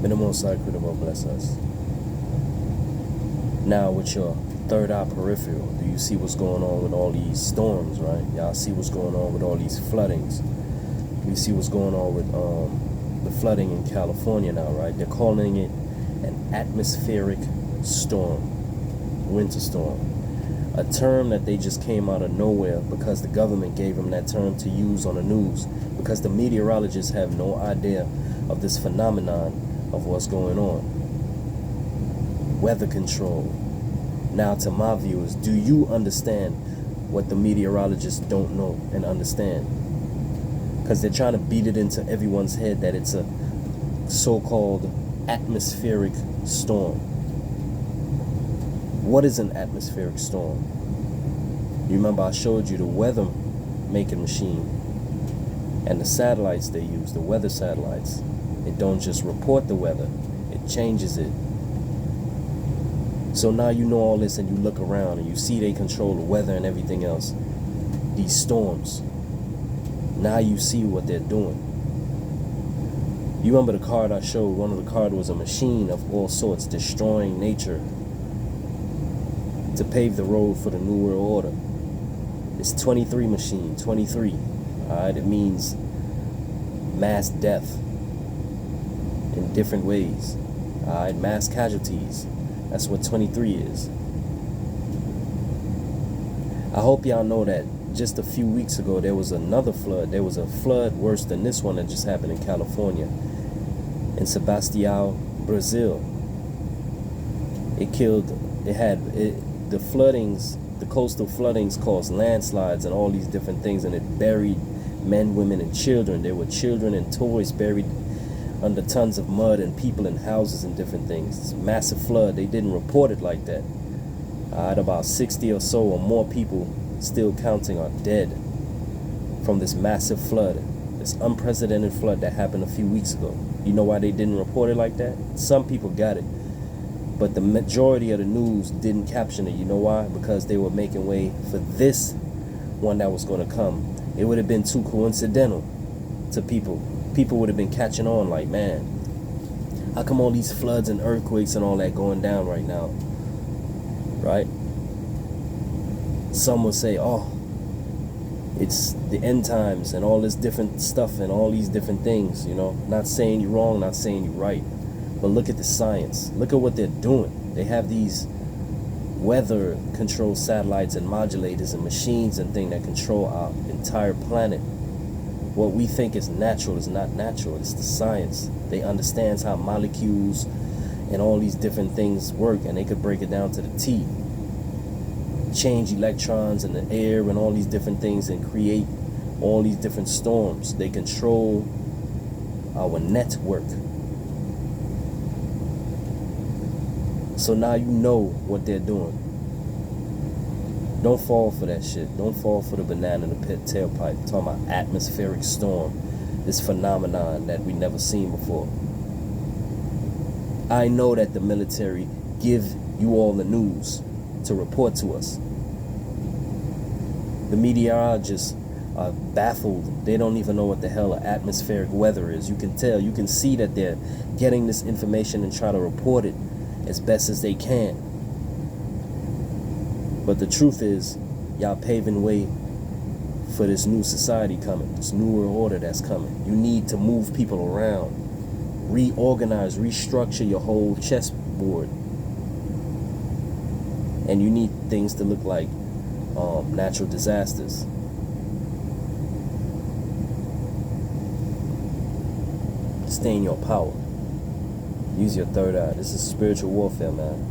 May the Most High Creator bless us. Now, with your third eye peripheral, do you see what's going on with all these storms, right? Y'all see what's going on with all these floodings. We see what's going on with the flooding in California now, right? They're calling it an atmospheric storm, winter storm. A term that they just came out of nowhere because the government gave them that term to use on the news, because the meteorologists have no idea of this phenomenon of what's going on. Weather control. Now, to my viewers, do you understand what the meteorologists don't know and understand? Because they're trying to beat it into everyone's head that it's a so-called atmospheric storm. What is an atmospheric storm? You remember I showed you the weather making machine and the satellites they use, the weather satellites. It don't just report the weather, it changes it. So now you know all this and you look around and you see they control the weather and everything else. These storms. Now you see what they're doing. You remember the card I showed? One of the cards was a machine of all sorts, destroying nature to pave the road for the New World Order. It's 23 machine, 23. Alright, it means mass death in different ways. Alright, mass casualties. That's what 23 is. I hope y'all know that just a few weeks ago there was another flood. There was a flood worse than this one that just happened in California, in Sebastião, Brazil. It killed, the floodings, the coastal floodings caused landslides and all these different things, and it buried men, women, and children. There were children and toys buried under tons of mud, and people in houses and different things. It's a massive flood. They didn't report it like that. About 60 or so or more people, still counting, are dead from this massive flood, this unprecedented flood that happened a few weeks ago. You know why they didn't report it like that? Some people got it, but the majority of the news didn't caption it. You know why? Because they were making way for this one that was going to come. It would have been too coincidental to people. People would have been catching on like, man, how come all these floods and earthquakes and all that going down right now? Right? Some would say, oh, it's the end times and all this different stuff and all these different things, you know. Not saying you're wrong, not saying you're right. But look at the science. Look at what they're doing. They have these weather control satellites and modulators and machines and things that control our entire planet. What we think is natural is not natural. It's the science. They understand how molecules and all these different things work, and they could break it down to the T. Change electrons in the air and all these different things and create all these different storms. They control our network. So now you know what they're doing. Don't fall for that shit. Don't fall for the banana in the pit tailpipe. I'm talking about atmospheric storm. This phenomenon that we never seen before. I know that the military give you all the news to report to us. The meteorologists are baffled. They don't even know what the hell atmospheric weather is. You can tell. You can see that they're getting this information and try to report it as best as they can. But the truth is, y'all paving way for this new society coming, this new world order that's coming. You need to move people around, reorganize, restructure your whole chessboard. And you need things to look like natural disasters. Stay in your power. Use your third eye. This is spiritual warfare, man.